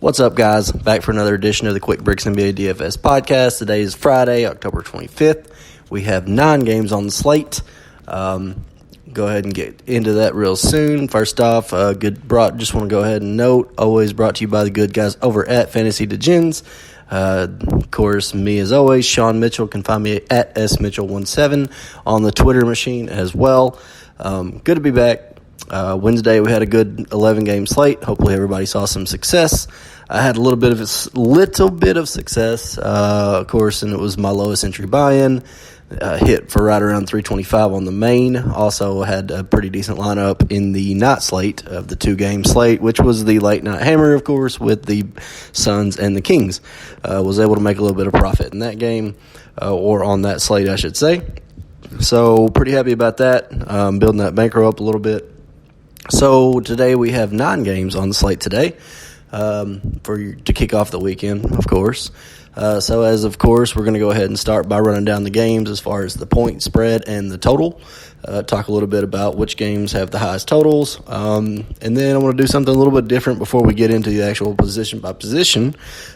What's up, guys? Back for another edition of the Quick Bricks NBA DFS podcast. Today is Friday, October 25th. We have 9 games on the slate. Go ahead and get into that real soon. First off, just want to go ahead and note, always brought to you by the good guys over at Fantasy Degens. Of course, me as always, Sean Mitchell. Can find me at smitchell17 on the Twitter machine as well. Good to be back. Wednesday we had a good 11-game slate. Hopefully everybody saw some success. I had a little bit of success, of course, and it was my lowest entry buy-in. Hit for right around 325 on the main. Also had a pretty decent lineup in the night slate of the 2-game slate, which was the late night hammer, of course, with the Suns and the Kings. Was able to make a little bit of profit in that game, or on that slate, I should say. So pretty happy about that. Building that bankroll up a little bit. So today we have 9 games on the slate today to kick off the weekend, of course. Of course, we're going to go ahead and start by running down the games as far as the point spread and the total. Talk a little bit about which games have the highest totals. And then I want to do something a little bit different before we get into the actual position by position.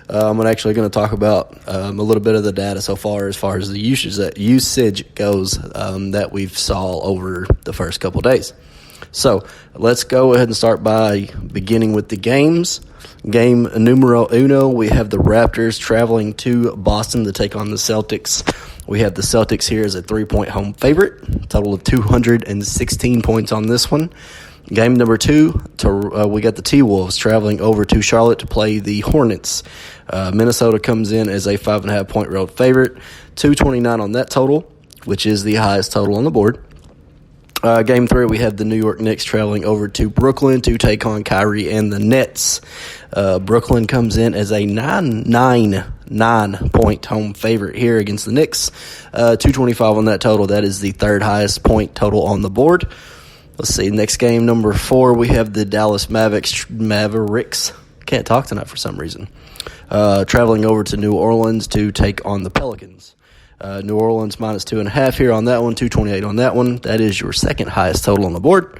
I'm actually going to talk about a little bit of the data so far as the usage goes that we've saw over the first couple days. So let's go ahead and start by beginning with the games. Game numero uno, we have the Raptors traveling to Boston to take on the Celtics. We have the Celtics here as a 3-point home favorite, total of 216 points on this one. Game number 2, we got the T-Wolves traveling over to Charlotte to play the Hornets. Minnesota comes in as a 5.5-point road favorite, 229 on that total, which is the highest total on the board. Game 3, we have the New York Knicks traveling over to Brooklyn to take on Kyrie and the Nets. Brooklyn comes in as a 9.9-point home favorite here against the Knicks. 225 on that total. That is the third highest point total on the board. Let's see, next game, number 4, we have the Dallas Mavericks. Can't talk tonight for some reason. Traveling over to New Orleans to take on the Pelicans. New Orleans minus 2.5 here on that one, 228 on that one. That is your second highest total on the board.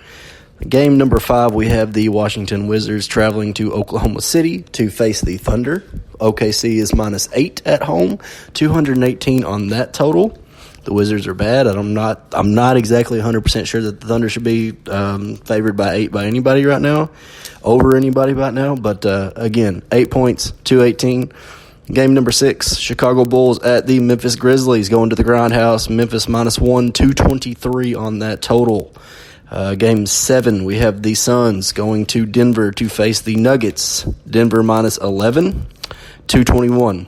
Game number 5, we have the Washington Wizards traveling to Oklahoma City to face the Thunder. OKC is minus 8 at home, 218 on that total. The Wizards are bad. I'm not exactly 100% sure that the Thunder should be favored by 8 by anybody right now, over anybody right now. But again, 8 points, 218. Game number 6, Chicago Bulls at the Memphis Grizzlies going to the Grindhouse. Memphis minus 1, 223 on that total. Game 7, we have the Suns going to Denver to face the Nuggets. Denver minus 11, 221.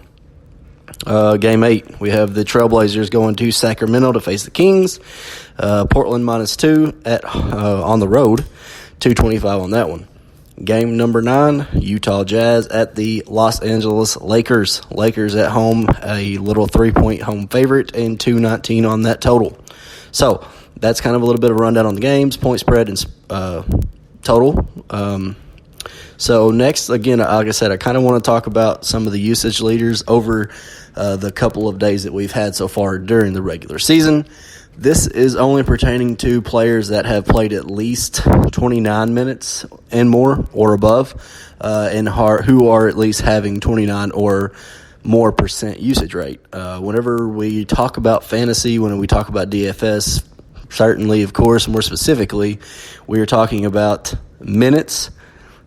Game 8, we have the Trailblazers going to Sacramento to face the Kings. Portland minus 2 on the road, 225 on that one. Game number 9, Utah Jazz at the Los Angeles Lakers. Lakers at home, a little 3-point home favorite, and 219 on that total. So that's kind of a little bit of a rundown on the games, point spread, and total. So next, again, like I said, I kind of want to talk about some of the usage leaders over the couple of days that we've had so far during the regular season. This is only pertaining to players that have played at least 29 minutes and more or above, and who are at least having 29 or more percent usage rate. Whenever we talk about fantasy, when we talk about DFS, certainly, of course, more specifically, we are talking about minutes,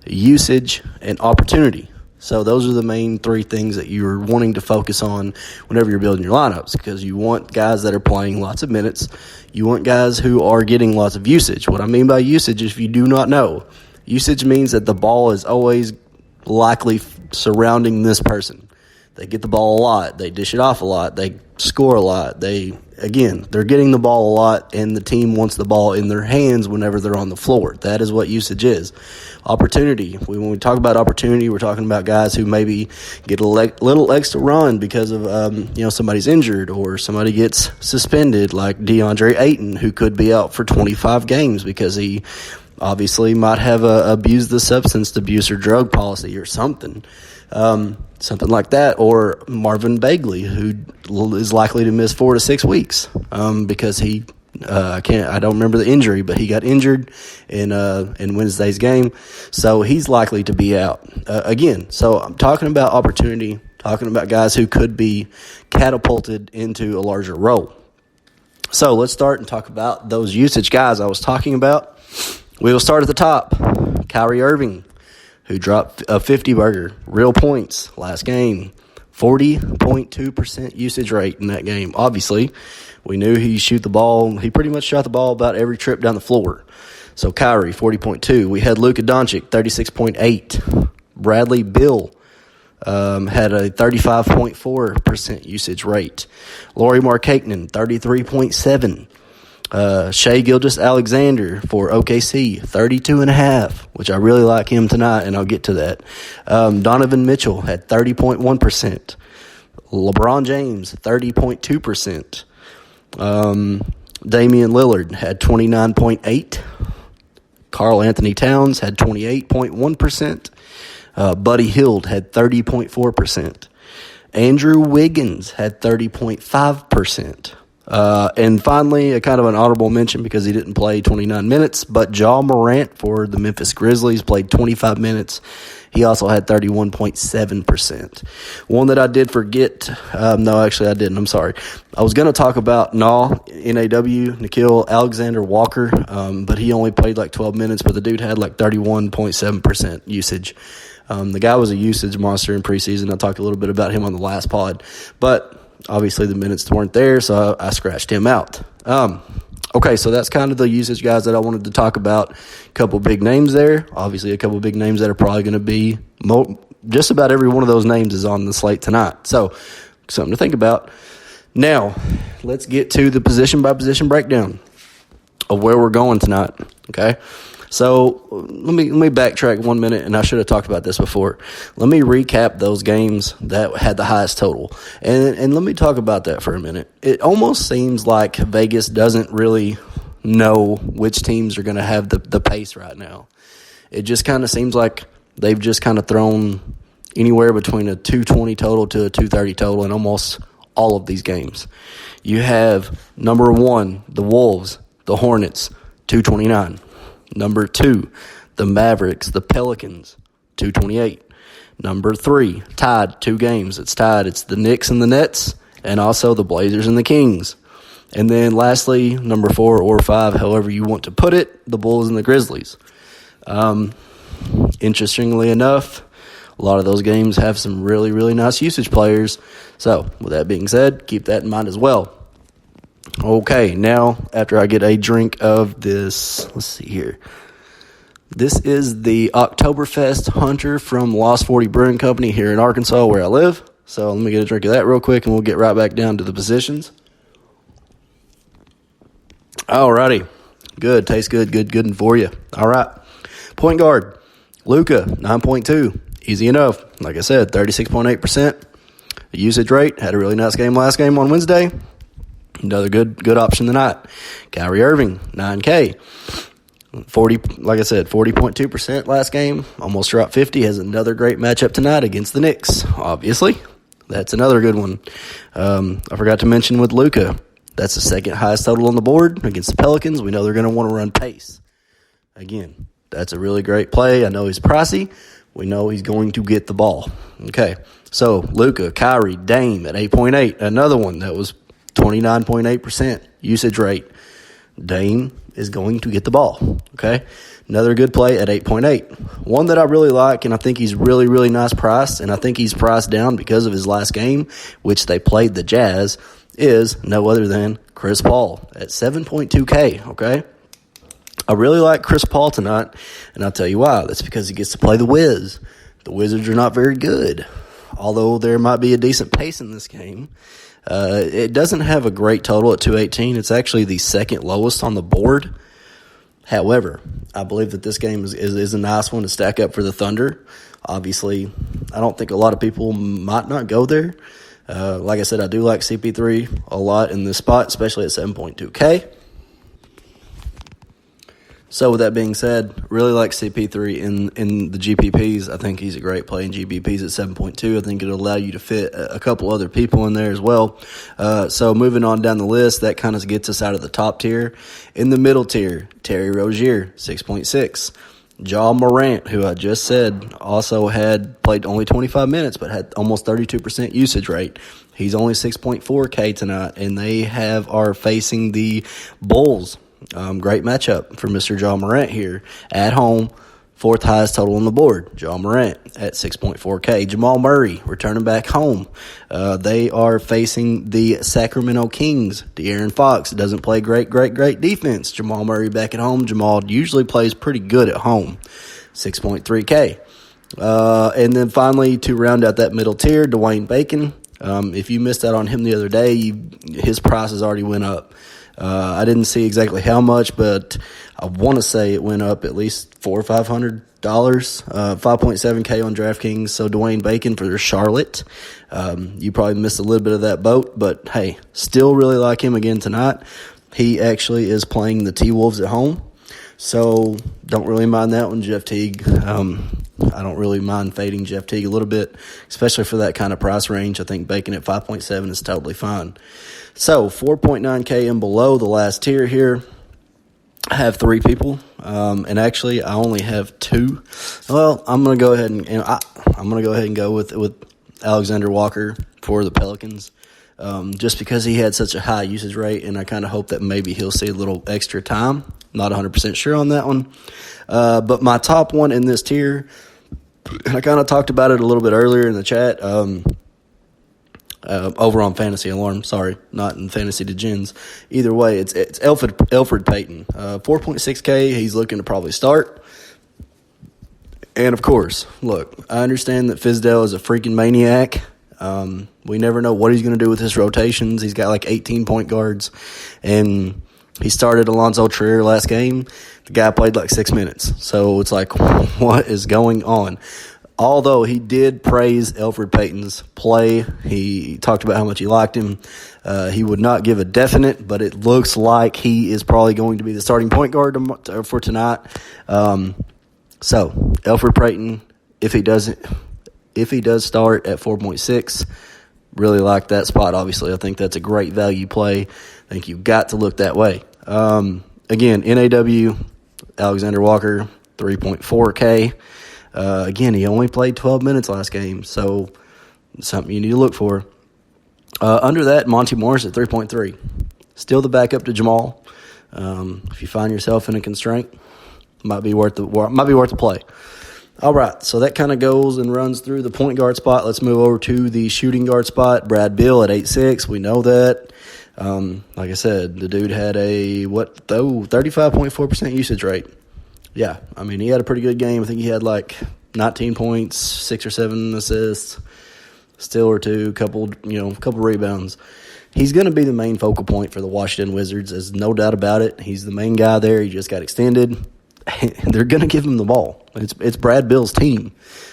usage, and opportunity. So those are the main 3 things that you're wanting to focus on whenever you're building your lineups, because you want guys that are playing lots of minutes. You want guys who are getting lots of usage. What I mean by usage, if you do not know, usage means that the ball is always likely surrounding this person. They get the ball a lot. They dish it off a lot. They score a lot. They're getting the ball a lot, and the team wants the ball in their hands whenever they're on the floor. That is what usage is. Opportunity. When we talk about opportunity, we're talking about guys who maybe get a little extra run because of somebody's injured or somebody gets suspended, like DeAndre Ayton, who could be out for 25 games because he obviously might have abused the substance abuse or drug policy or something. Something like that, or Marvin Bagley, who is likely to miss 4 to 6 weeks because he I don't remember the injury, but he got injured in Wednesday's game, so he's likely to be out again. So I'm talking about opportunity, talking about guys who could be catapulted into a larger role. So let's start and talk about those usage guys I was talking about. We will start at the top. Kyrie Irving, who dropped a 50-burger, real points last game. 40.2% usage rate in that game. Obviously, we knew he'd shoot the ball. He pretty much shot the ball about every trip down the floor. So Kyrie, 40.2. We had Luka Doncic, 36.8. Bradley Beal had a 35.4% usage rate. Lauri Markkanen, 33.7. Shai Gilgeous-Alexander for OKC, 32.5, which I really like him tonight, and I'll get to that. Donovan Mitchell had 30.1%. LeBron James, 30.2%. Damian Lillard had 29.8. Karl Anthony Towns had 28.1%. Buddy Hield had 30.4%. Andrew Wiggins had 30.5%. And finally, a kind of an honorable mention because he didn't play 29 minutes, but Ja Morant for the Memphis Grizzlies played 25 minutes. He also had 31.7%. One that I did forget, no, actually I didn't, I'm sorry. I was going to talk about N-A-W, Nickeil Alexander-Walker, but he only played like 12 minutes, but the dude had like 31.7% usage. The guy was a usage monster in preseason. I talked a little bit about him on the last pod, but obviously the minutes weren't there, so I scratched him out. Okay, so that's kind of the usage guys that I wanted to talk about. A couple big names there. Obviously a couple big names that are probably going to be just about every one of those names is on the slate tonight. So something to think about. Now, let's get to the position-by-position breakdown of where we're going tonight, okay? So let me backtrack 1 minute, and I should have talked about this before. Let me recap those games that had the highest total, and let me talk about that for a minute. It almost seems like Vegas doesn't really know which teams are going to have the pace right now. It just kind of seems like they've just kind of thrown anywhere between a 220 total to a 230 total in almost all of these games. You have number 1, the Wolves, the Hornets, 229. Number 2, the Mavericks, the Pelicans, 228. Number 3, tied, 2 games. It's tied. It's the Knicks and the Nets, and also the Blazers and the Kings. And then lastly, number 4 or 5, however you want to put it, the Bulls and the Grizzlies. Interestingly enough, a lot of those games have some really, really nice usage players. So with that being said, keep that in mind as well. Okay, now after I get a drink of this, let's see here. This is the Oktoberfest Hunter from Lost 40 Brewing Company here in Arkansas where I live. So let me get a drink of that real quick and we'll get right back down to the positions. Alrighty. Good. Tastes good. Good for you. All right. Point guard, Luka, 9.2. Easy enough. Like I said, 36.8%. The usage rate, had a really nice game last game on Wednesday. Another good option tonight. Kyrie Irving, 9K. 40, like I said, 40.2% last game. Almost dropped 50. Has another great matchup tonight against the Knicks, obviously. That's another good one. I forgot to mention with Luka, that's the second highest total on the board against the Pelicans. We know they're going to want to run pace. Again, that's a really great play. I know he's pricey. We know he's going to get the ball. Okay, so Luka, Kyrie, Dame at 8.8. Another one that was 29.8% usage rate. Dame is going to get the ball, okay? Another good play at 8.8. One that I really like, and I think he's really, really nice priced, and I think he's priced down because of his last game, which they played the Jazz, is no other than Chris Paul at 7.2K, okay? I really like Chris Paul tonight, and I'll tell you why. That's because he gets to play the Wiz. The Wizards are not very good, although there might be a decent pace in this game. It doesn't have a great total at 218. It's actually the second lowest on the board. However, I believe that this game is a nice one to stack up for the Thunder. Obviously, I don't think a lot of people might not go there. Like I said, I do like CP3 a lot in this spot, especially at 7.2K. So with that being said, really like CP3 in the GPPs. I think he's a great play in GPPs at 7.2. I think it'll allow you to fit a couple other people in there as well. So moving on down the list, that kind of gets us out of the top tier. In the middle tier, Terry Rozier, 6.6. Ja Morant, who I just said also had played only 25 minutes but had almost 32% usage rate. He's only 6.4K tonight, and they are facing the Bulls. Great matchup for Mr. Ja Morant here at home. Fourth highest total on the board, Ja Morant at 6.4K. Jamal Murray returning back home. They are facing the Sacramento Kings. De'Aaron Fox doesn't play great defense. Jamal Murray back at home. Jamal usually plays pretty good at home, 6.3K. And then finally, to round out that middle tier, Dwayne Bacon. If you missed out on him the other day, his price has already went up. I didn't see exactly how much, but I want to say it went up at least $400 or $500, 5.7K on DraftKings. So Dwayne Bacon for Charlotte. You probably missed a little bit of that boat, but hey, still really like him again tonight. He actually is playing the T-Wolves at home, so don't really mind that one, Jeff Teague. I don't really mind fading Jeff Teague a little bit, especially for that kind of price range. I think Bacon at 5.7 is totally fine. So 4.9K and below the last tier here. I have three people, and actually I only have two. Well, I'm gonna go ahead and go with Alexander Walker for the Pelicans, just because he had such a high usage rate, and I kind of hope that maybe he'll see a little extra time. Not 100% sure on that one, but my top one in this tier, and I kind of talked about it a little bit earlier in the chat. Over on Fantasy Alarm, sorry, not in Fantasy Degens. Either way, it's Elfrid Payton, 4.6K. He's looking to probably start. And of course, look, I understand that Fizdale is a freaking maniac. We never know what he's going to do with his rotations. He's got like 18 point guards, and he started Alonzo Trier last game. The guy played like 6 minutes, so it's like, what is going on? Although he did praise Elfrid Payton's play, he talked about how much he liked him. He would not give a definite, but it looks like he is probably going to be the starting point guard for tonight. So Elfrid Payton, if he does start at 4.6, really like that spot. Obviously, I think that's a great value play. I think you've got to look that way. Again, NAW Alexander Walker, 3.4K. Again, he only played 12 minutes last game, so something you need to look for. Under that, Monty Morris at 3.3. Still the backup to Jamal. If you find yourself in a constraint, might be worth the play. All right, so that kind of goes and runs through the point guard spot. Let's move over to the shooting guard spot. Brad Beal at 8.6. We know that. Like I said, the dude had a 35.4% usage rate. Yeah, I mean, he had a pretty good game. I think he had like 19 points, 6 or 7 assists, steal or two, couple rebounds. He's going to be the main focal point for the Washington Wizards. There's no doubt about it. He's the main guy there. He just got extended. They're going to give him the ball. It's Brad Beal's team.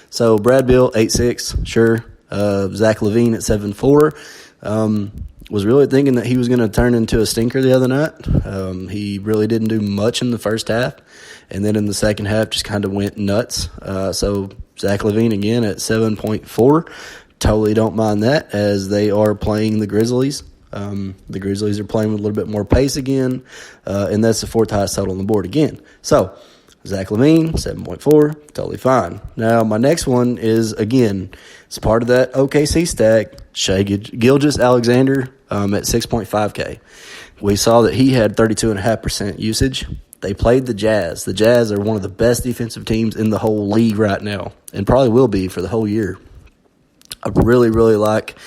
So Brad Beal, 8.6, sure. Zach LaVine at 7.4. Was really thinking that he was going to turn into a stinker the other night. He really didn't do much in the first half. And then in the second half, just kind of went nuts. So Zach LaVine again at 7.4. Totally don't mind that, as they are playing the Grizzlies. The Grizzlies are playing with a little bit more pace again, and that's the fourth highest total on the board again. So Zach LaVine, 7.4, totally fine. Now my next one is, again, it's part of that OKC stack, Shai Gilgeous-Alexander at 6.5K. We saw that he had 32.5% usage. They played the Jazz. The Jazz are one of the best defensive teams in the whole league right now, and probably will be for the whole year. I really, really like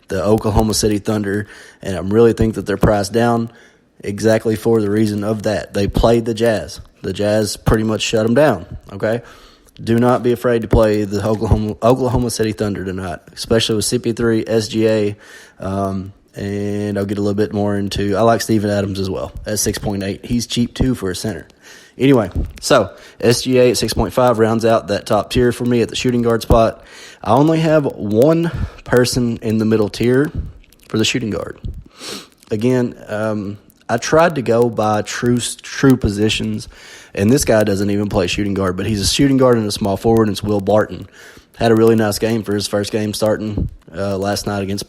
the Oklahoma City Thunder, and I really think that they're priced down exactly for the reason of that. They played the Jazz. The Jazz pretty much shut them down, okay? Do not be afraid to play the Oklahoma City Thunder tonight, especially with CP3, SGA, and I'll get a little bit more into – I like Steven Adams as well at 6.8. He's cheap, too, for a center. Anyway, so SGA at 6.5 rounds out that top tier for me at the shooting guard spot. I only have one person in the middle tier for the shooting guard. Again, I tried to go by true positions, and this guy doesn't even play shooting guard, but he's a shooting guard and a small forward, and it's Will Barton. Had a really nice game for his first game starting last night against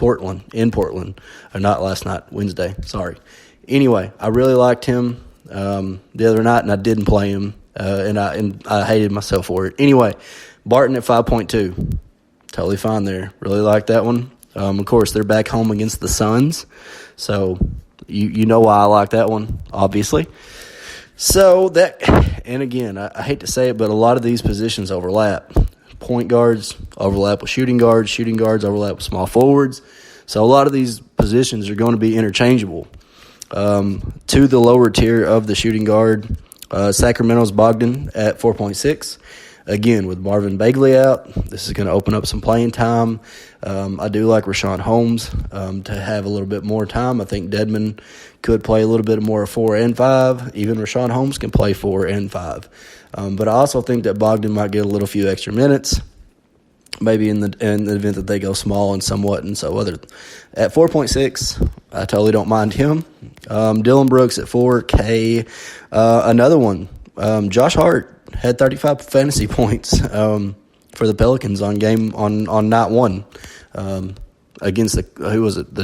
in Portland. Or not last night, Wednesday, sorry. Anyway, I really liked him the other night, and I didn't play him, and I hated myself for it. Anyway, Barton at 5.2. Totally fine there. Really like that one. Of course, they're back home against the Suns, so you know why I like that one, obviously. So and again, I hate to say it, but a lot of these positions overlap. Point guards overlap with shooting guards overlap with small forwards. So a lot of these positions are going to be interchangeable. To the lower tier of the shooting guard, Sacramento's Bogdan at 4.6. Again, with Marvin Bagley out, this is going to open up some playing time. I do like Rashawn Holmes to have a little bit more time. I think Dedmon could play a little bit more 4 and 5. Even Rashawn Holmes can play 4 and 5. But I also think that Bogdan might get a few extra minutes, maybe in the event that they go small and somewhat. And so at 4.6, I totally don't mind him. Dylan Brooks at 4K. Another one, Josh Hart had 35 fantasy points for the Pelicans on night one against the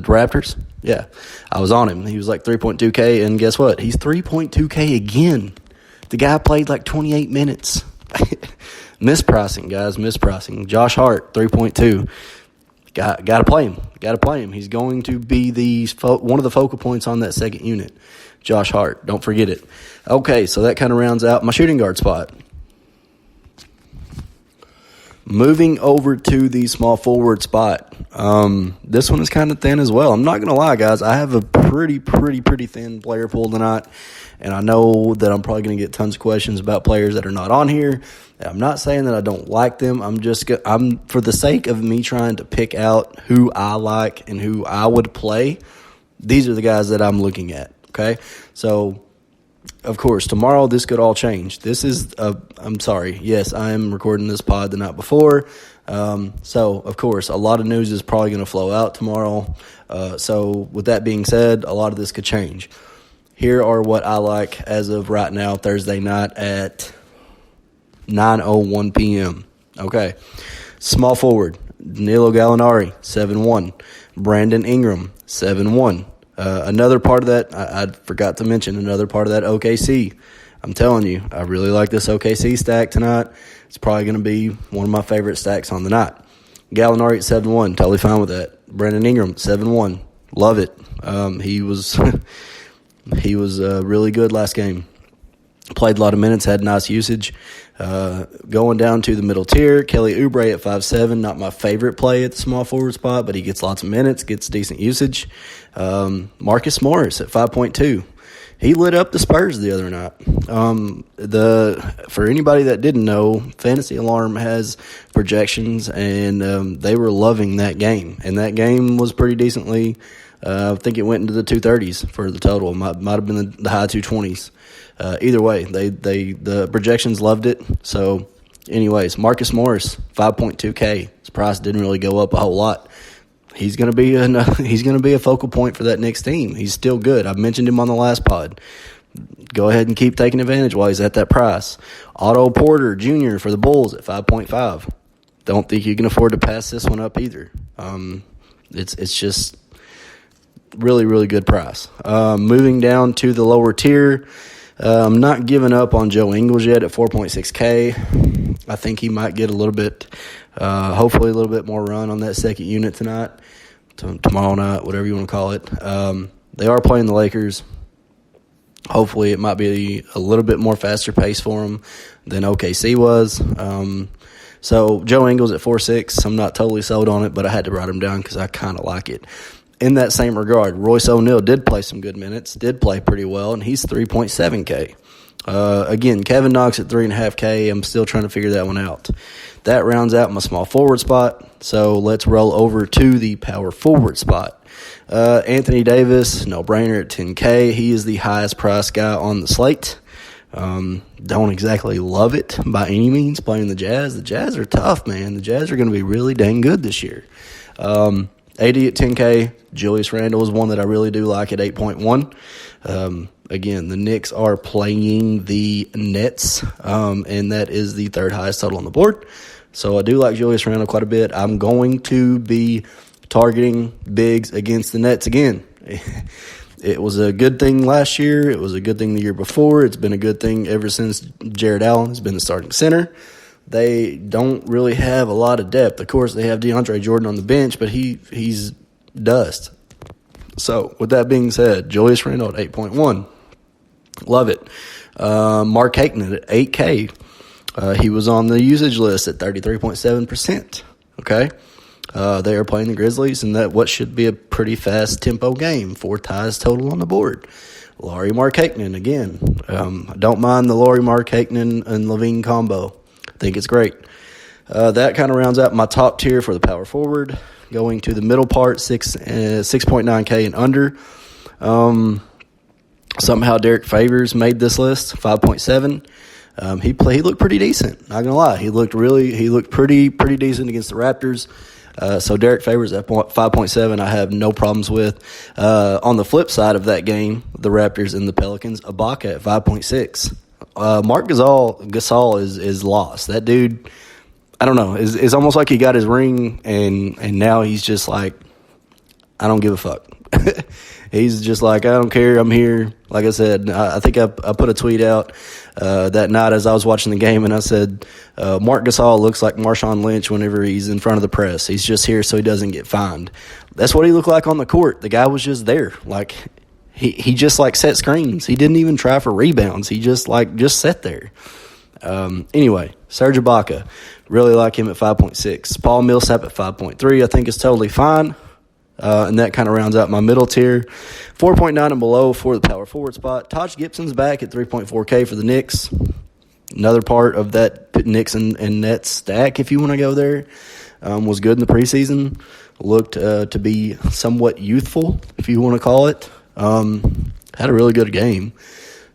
Raptors? Yeah, I was on him. He was like 3.2K, and guess what? He's 3.2K again. The guy played like 28 minutes. Mispricing, guys, mispricing. Josh Hart, 3.2. Got to play him. He's going to be one of the focal points on that second unit. Josh Hart, don't forget it. Okay, so that kind of rounds out my shooting guard spot. Moving over to the small forward spot. This one is kind of thin as well. I'm not going to lie, guys. I have a pretty thin player pool tonight, and I know that I'm probably going to get tons of questions about players that are not on here. I'm not saying that I don't like them. I'm for the sake of me trying to pick out who I like and who I would play, these are the guys that I'm looking at, okay? So, of course, tomorrow this could all change. I'm sorry. Yes, I am recording this pod the night before. So, of course, a lot of news is probably going to flow out tomorrow. So, with that being said, a lot of this could change. Here are what I like as of right now, Thursday night at 9:01 p.m. Okay. Small forward, Danilo Gallinari, 7-1. Brandon Ingram, 7-1. Another part of that, I forgot to mention, another part of that OKC. I'm telling you, I really like this OKC stack tonight. It's probably going to be one of my favorite stacks on the night. Gallinari at 7-1, totally fine with that. Brandon Ingram, 7-1, love it. He was really good last game. Played a lot of minutes, had nice usage. Going down to the middle tier, Kelly Oubre at 5'7", not my favorite play at the small forward spot, but he gets lots of minutes, gets decent usage. Marcus Morris at 5.2. He lit up the Spurs the other night. For anybody that didn't know, Fantasy Alarm has projections, and they were loving that game. And that game was pretty decently. I think it went into the 230s for the total. Might have been the high 220s. Either way, the projections loved it. So, anyways, Marcus Morris, 5.2K. His price didn't really go up a whole lot. He's gonna be a focal point for that Knicks team. He's still good. I've mentioned him on the last pod. Go ahead and keep taking advantage while he's at that price. Otto Porter Jr. for the Bulls at 5.5. Don't think you can afford to pass this one up either. It's just really, really good price. Moving down to the lower tier, I'm not giving up on Joe Ingles yet at 4.6K. I think he might get a little bit, hopefully a little bit more run on that second unit tonight, tomorrow night, whatever you want to call it. They are playing the Lakers. Hopefully it might be a little bit more faster pace for them than OKC was. So Joe Ingles at 4.6. I'm not totally sold on it, but I had to write him down because I kind of like it. In that same regard, Royce O'Neal did play some good minutes, did play pretty well, and he's 3.7K. Again, Kevin Knox at 3.5K. I'm still trying to figure that one out. That rounds out my small forward spot, so let's roll over to the power forward spot. Anthony Davis, no-brainer at 10K. He is the highest priced guy on the slate. Don't exactly love it by any means playing the Jazz. The Jazz are tough, man. The Jazz are going to be really dang good this year. AD at 10K. Julius Randle is one that I really do like at 8.1. Again, the Knicks are playing the Nets, and that is the third highest total on the board. So I do like Julius Randle quite a bit. I'm going to be targeting bigs against the Nets again. It was a good thing last year. It was a good thing the year before. It's been a good thing ever since Jared Allen has been the starting center. They don't really have a lot of depth. Of course, they have DeAndre Jordan on the bench, but he's dust. So, with that being said, Julius Randle at 8.1. Love it. Mark Hakenin at 8K. He was on the usage list at 33.7%. Okay? They are playing the Grizzlies in that what should be a pretty fast tempo game. 4 ties total on the board. Lauri Markkanen again. I don't mind the Lauri Markkanen and Levine combo. I think it's great. That kind of rounds out my top tier for the power forward. Going to the middle part, 6.9K and under. Somehow Derek Favors made this list, 5.7. He looked pretty decent. Not gonna lie, he looked pretty decent against the Raptors. So Derek Favors at 5.7, I have no problems with. On the flip side of that game, the Raptors and the Pelicans, Ibaka at 5.6. Mark Gasol is lost. That dude, I don't know. It's almost like he got his ring and now he's just like, I don't give a fuck. He's just like, I don't care. I'm here. Like I said, I think I put a tweet out that night as I was watching the game, and I said, Mark Gasol looks like Marshawn Lynch whenever he's in front of the press. He's just here so he doesn't get fined. That's what he looked like on the court. The guy was just there. Like, he just, like, set screens. He didn't even try for rebounds. He just sat there. Anyway, Serge Ibaka, really like him at 5.6. Paul Millsap at 5.3 I think is totally fine. And that kind of rounds out my middle tier. 4.9 and below for the power forward spot. Taj Gibson's back at 3.4K for the Knicks. Another part of that Knicks and Nets stack, if you want to go there, was good in the preseason. Looked to be somewhat youthful, if you want to call it. Had a really good game.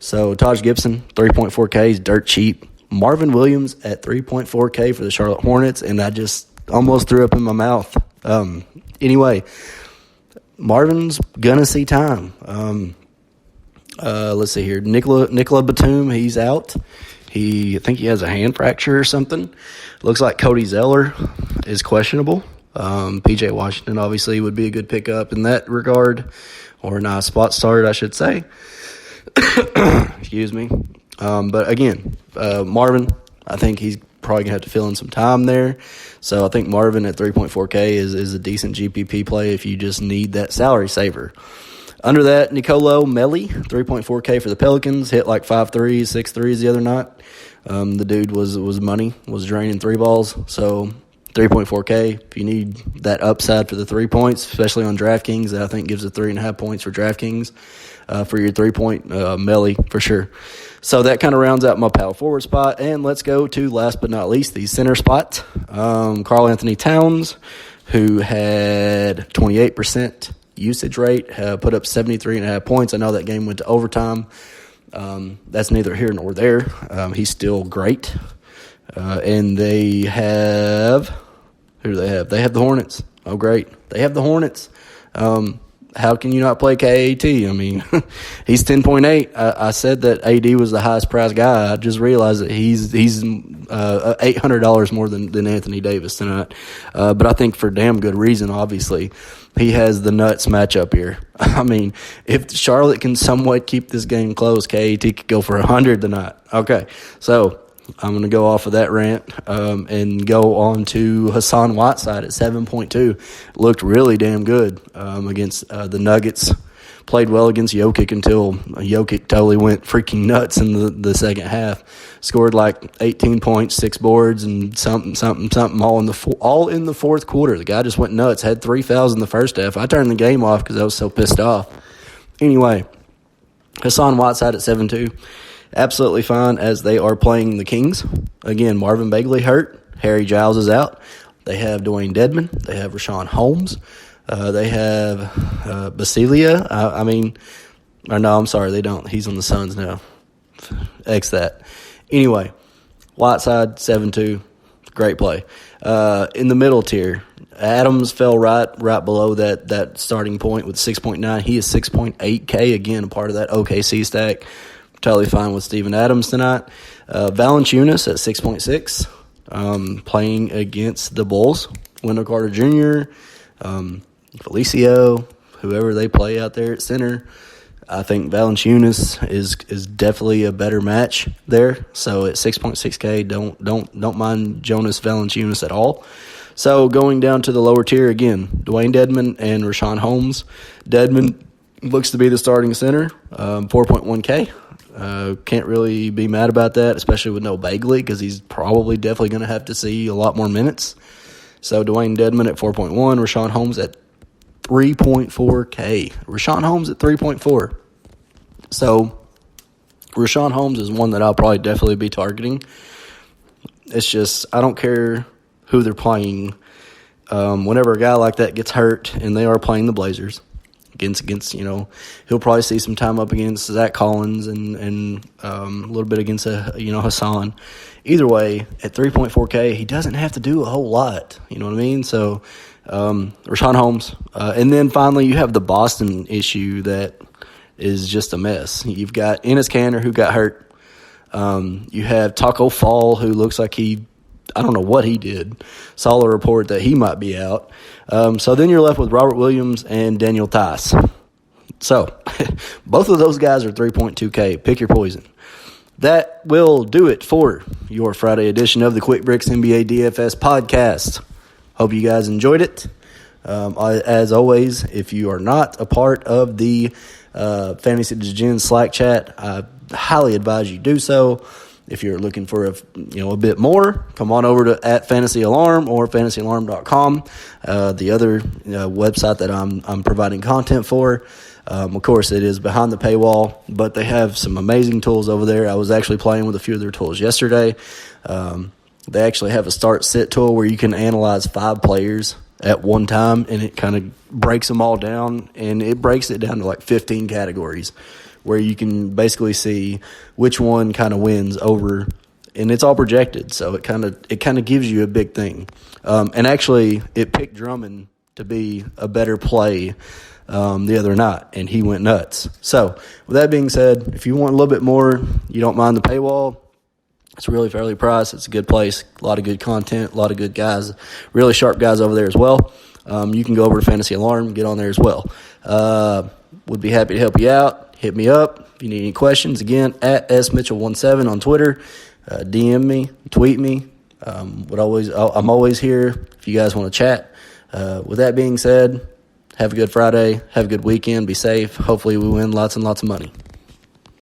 So Taj Gibson, 3.4K is dirt cheap. Marvin Williams at 3.4K for the Charlotte Hornets, and I just almost threw up in my mouth. Anyway, Marvin's gonna see time. Let's see here. Nicola Batum, he's out. I think he has a hand fracture or something. Looks like Cody Zeller is questionable. PJ Washington obviously would be a good pickup in that regard, or a nice spot start, I should say. Excuse me. But again, Marvin, I think he's probably going to have to fill in some time there. So I think Marvin at 3.4K is a decent GPP play if you just need that salary saver. Under that, Nicolo Melli, 3.4K for the Pelicans, hit like 5 threes, 6 threes the other night. The dude was money, was draining 3 balls. So 3.4K, if you need that upside for the 3 points, especially on DraftKings, that I think gives a 3.5 points for DraftKings for your 3-point Melli for sure. So that kind of rounds out my power forward spot. And let's go to, last but not least, the center spot. Karl Anthony Towns, who had 28% usage rate, put up 73.5 points. I know that game went to overtime. That's neither here nor there. He's still great. And they have, who do they have? They have the Hornets. Oh, great. They have the Hornets. How can you not play KAT? I mean, he's 10.8. I said that AD was the highest priced guy. I just realized that he's $800 more than Anthony Davis tonight. But I think for damn good reason, obviously. He has the nuts matchup here. I mean, if Charlotte can somewhat keep this game close, KAT could go for 100 tonight. Okay, so I'm going to go off of that rant and go on to Hassan Whiteside at 7.2. Looked really damn good against the Nuggets. Played well against Jokic until Jokic totally went freaking nuts in the second half. Scored like 18 points, 6 boards, and something all in the fourth quarter. The guy just went nuts. Had 3 fouls in the first half. I turned the game off because I was so pissed off. Anyway, Hassan Whiteside at 7.2. Absolutely fine as they are playing the Kings. Again, Marvin Bagley hurt. Harry Giles is out. They have Dwayne Dedman. They have Rashawn Holmes. They have Basilia. I'm sorry, they don't. He's on the Suns now. X that. Anyway, Whiteside, 7.2. Great play. In the middle tier, Adams fell right below that starting point with 6.9. He is 6.8K, again, a part of that OKC stack. Totally fine with Steven Adams tonight. Valanciunas at 6.6, playing against the Bulls. Wendell Carter Jr., Felicio, whoever they play out there at center. I think Valanciunas is definitely a better match there. So at 6.6K, don't mind Jonas Valanciunas at all. So going down to the lower tier again, Dwayne Dedmon and Rashawn Holmes. Dedmon looks to be the starting center, 4.1K. Can't really be mad about that, especially with no Bagley, because he's probably definitely going to have to see a lot more minutes. So Dwayne Dedmon at 4.1, Rashawn Holmes at 3.4K. Rashawn Holmes at 3.4. So Rashawn Holmes is one that I'll probably definitely be targeting. It's just, I don't care who they're playing. Whenever a guy like that gets hurt, and they are playing the Blazers, against he'll probably see some time up against Zach Collins and a little bit against Hassan. Either way, at 3.4K, he doesn't have to do a whole lot. You know what I mean? So Rashawn Holmes, and then finally you have the Boston issue that is just a mess. You've got Enes Kanter, who got hurt. You have Taco Fall, who looks like I don't know what he did. Saw a report that he might be out. So then you're left with Robert Williams and Daniel Tice. So both of those guys are 3.2K. Pick your poison. That will do it for your Friday edition of the Quick Bricks NBA DFS podcast. Hope you guys enjoyed it. As always, if you are not a part of the Fantasy Degen Slack chat, I highly advise you do so. If you're looking for a bit more, come on over to @FantasyAlarm or FantasyAlarm.com, the other website that I'm providing content for. Of course, it is behind the paywall, but they have some amazing tools over there. I was actually playing with a few of their tools yesterday. They actually have a start-sit tool where you can analyze 5 players at one time, and it kind of breaks them all down, and it breaks it down to like 15 categories, where you can basically see which one kind of wins over, and it's all projected, so it kind of gives you a big thing. And actually, it picked Drummond to be a better play the other night, and he went nuts. So with that being said, if you want a little bit more, you don't mind the paywall, it's really fairly priced. It's a good place, a lot of good content, a lot of good guys, really sharp guys over there as well. You can go over to Fantasy Alarm, get on there as well. Would be happy to help you out. Hit me up if you need any questions. Again, @SMitchell17 on Twitter. DM me, tweet me. I'm always here if you guys want to chat. With that being said, have a good Friday. Have a good weekend. Be safe. Hopefully we win lots and lots of money.